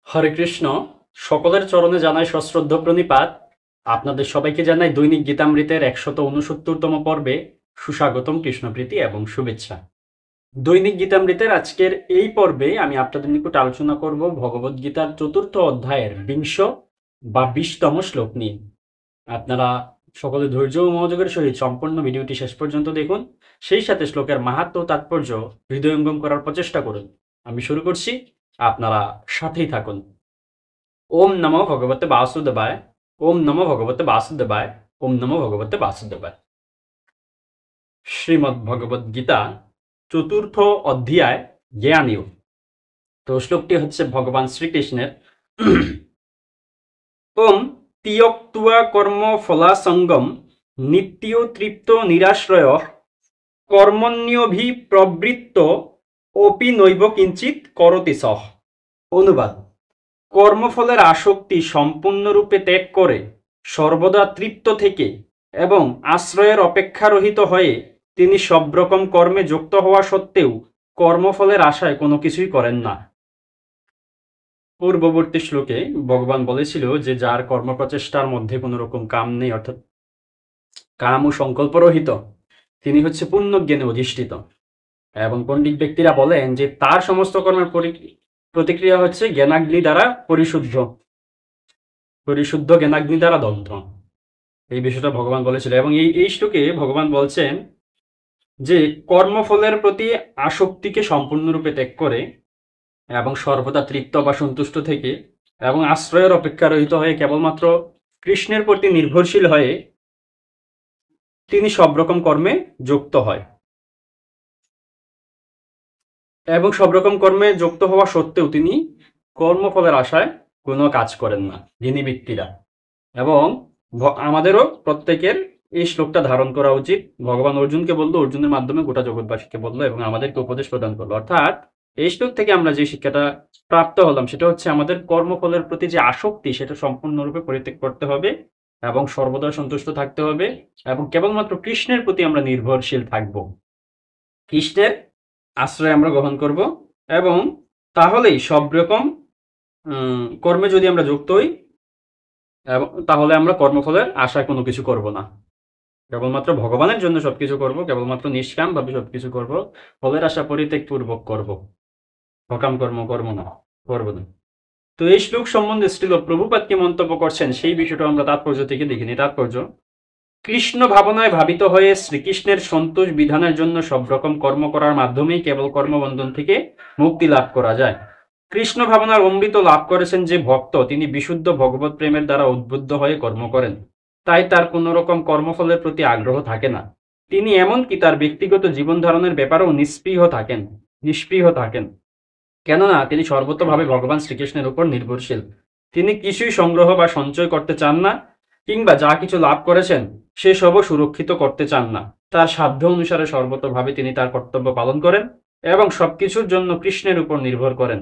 হরে কৃষ্ণ। সকলের চরণে জানাই সশ্রদ্ধ প্রণিপাত। আপনাদের সবাইকে জানাই দৈনিক গীতামৃতের 169তম পর্বে সুস্বাগতম, কৃষ্ণপ্রীতি এবং শুভেচ্ছা। দৈনিক গীতামৃতের আজকের এই পর্বে আমি আপনাদের নিকট আলোচনা করব ভগবদ গীতার 4র্থ অধ্যায়ের 20তম শ্লোক নিয়ে। আপনারা সকলে ধৈর্য ও মনোযোগের সহিত সম্পূর্ণ ভিডিওটি শেষ পর্যন্ত দেখুন, সেই সাথে শ্লোকের মাহাত্ম্য ও তাৎপর্য হৃদয়ঙ্গম করার প্রচেষ্টা করুন। আমি শুরু করছি, আপনারা সাথেই থাকুন। ওম নমো ভগবতে বাসুদেবায়। ওম নমো ভগবতে বাসুদেবায়। ওম নমো ভগবতে বাসুদেবায়। শ্রীমদ্ ভগবদ গীতা 4র্থ অধ্যায় জ্ঞানীয়। তো শ্লোকটি হচ্ছে ভগবান শ্রীকৃষ্ণের। ওম তিয়ক্তুয়া কর্ম ফলাসঙ্গম নিত্য তৃপ্ত নিরাশ্রয় কর্মণ্যভিপ্রবৃত্ত অপি নৈব কিঞ্চিৎ করতি সহ। অনুবাদ: কর্মফলের আসক্তি সম্পূর্ণরূপে ত্যাগ করে সর্বদা তৃপ্ত থেকে এবং আশ্রয়ের অপেক্ষারহিত হয়ে তিনি সব রকম কর্মে যুক্ত হওয়া সত্ত্বেও কর্মফলের আশায় কোনো কিছুই করেন না। পূর্ববর্তী শ্লোকে ভগবান বলেছিল যে যার কর্মপ্রচেষ্টার মধ্যে কোনো রকম কাম নেই, অর্থাৎ কাম ও সংকল্পরহিত, তিনি হচ্ছে পুণ্যজ্ঞানে অধিষ্ঠিত। এবং পণ্ডিত ব্যক্তিরা বলেন যে তার সমস্ত কর্মের প্রতিক্রিয়া হচ্ছে জ্ঞানাগ্নি দ্বারা পরিশুদ্ধ জ্ঞানাগ্নি দ্বারা দগ্ধ। এই বিষয়টা ভগবান বলেছিল। এবং এই শ্লোকে ভগবান বলছেন যে কর্মফলের প্রতি আসক্তিকে সম্পূর্ণরূপে ত্যাগ করে এবং সর্বদা তৃপ্ত বা সন্তুষ্ট থেকে এবং আশ্রয়ের অপেক্ষা রহিত হয়ে কেবলমাত্র কৃষ্ণের প্রতি নির্ভরশীল হয়ে তিনি সব রকম কর্মে যুক্ত হয় এবং সব রকম কর্মে যুক্ত হওয়া সত্ত্বেও তিনি কর্মফলের আশায় কোনো কাজ করেন না, জ্ঞানী ব্যক্তিরা। এবং আমাদেরও প্রত্যেকের এই শ্লোকটা ধারণ করা উচিত। ভগবান অর্জুনকে বললো, অর্জুনের মাধ্যমে গোটা জগৎবাসীকে বললো এবং আমাদেরকে উপদেশ প্রদান করলো। অর্থাৎ এই শ্লোক থেকে আমরা যে শিক্ষাটা প্রাপ্ত হলাম সেটা হচ্ছে আমাদের কর্মফলের প্রতি যে আসক্তি সেটা সম্পূর্ণরূপে পরিত্যাগ করতে হবে এবং সর্বদা সন্তুষ্ট থাকতে হবে এবং কেবলমাত্র কৃষ্ণের প্রতি আমরা নির্ভরশীল থাকব, কৃষ্ণের আশ্রয় আমরা গ্রহণ করব। এবং তাহলেই সব রকম কর্মে যদি আমরা যুক্ত হই তাহলে আমরা কর্মফলের আশায় কোনো কিছু করব না, কেবলমাত্র ভগবানের জন্য সবকিছু করব, কেবলমাত্র নিষ্কাম ভাবে সবকিছু করব, ফলের আশা পরিত্যাগ পূর্বক করব, সকাম কর্ম করব না। তো এই শ্লোক সম্বন্ধে শ্রীল প্রভুপাদ কি মন্তব্য করছেন সেই বিষয়টা আমরা তাৎপর্য থেকে দেখিনি। তাৎপর্য: কৃষ্ণ ভাবনায় ভাবিত হয়ে শ্রীকৃষ্ণের সন্তোষ বিধানের জন্য সব রকম কর্ম করার মাধ্যমেই কেবল কর্মবন্ধন থেকে মুক্তি লাভ করা যায়। কৃষ্ণ ভাবনার অমৃত লাভ করেছেন যে ভক্ত, তিনি বিশুদ্ধ ভগবত প্রেমের দ্বারা উদ্বুদ্ধ হয়ে কর্ম করেন, তাই তার কোনো রকম কর্মফলের প্রতি আগ্রহ থাকে না। তিনি এমনকি তার ব্যক্তিগত জীবন ধারণের ব্যাপারেও নিষ্পৃহ থাকেন, কেননা তিনি সর্বতভাবে ভগবান শ্রীকৃষ্ণের উপর নির্ভরশীল। তিনি কিছুই সংগ্রহ বা সঞ্চয় করতে চান না, কিংবা যা কিছু লাভ করেছেন সেসবও সুরক্ষিত করতে চান না। তার সাধ্য অনুসারে সর্বতভাবে তিনি তার কর্তব্য পালন করেন এবং সবকিছুর জন্য কৃষ্ণের উপর নির্ভর করেন।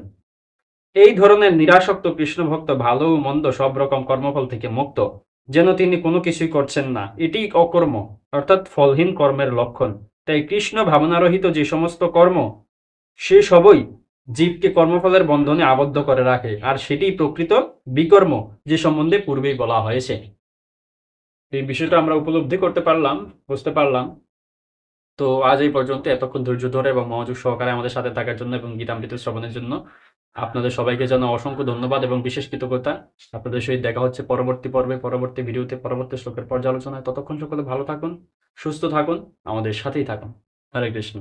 এই ধরনের নিরাসক্ত কৃষ্ণ ভক্ত ভালো ও মন্দ সব রকম কর্মফল থেকে মুক্ত, যেন তিনি কোনো কিছুই করছেন না। এটি অকর্ম অর্থাৎ ফলহীন কর্মের লক্ষণ। তাই কৃষ্ণ ভাবনারহিত যে সমস্ত কর্ম, সে সবই জীবকে কর্মফলের বন্ধনে আবদ্ধ করে রাখে, আর সেটি প্রকৃত বিকর্ম, যে সম্বন্ধে পূর্বেই বলা হয়েছে। এই বিষয়টা আমরা উপলব্ধি করতে পারলাম, বুঝতে পারলাম। তো আজ এই পর্যন্ত। এতক্ষণ ধৈর্য ধরে এবং মনোযোগ সহকারে আমাদের সাথে থাকার জন্য এবং গীতামৃত শ্রবণের জন্য আপনাদের সবাইকে জানাই অসংখ্য ধন্যবাদ এবং বিশেষ কৃতজ্ঞতা। আপনাদের সহিত দেখা হচ্ছে পরবর্তী পর্বে, পরবর্তী ভিডিওতে, পরবর্তী শ্লোকের পর্যালোচনায়। ততক্ষণ সকলে ভালো থাকুন, সুস্থ থাকুন, আমাদের সাথেই থাকুন। হরে কৃষ্ণ।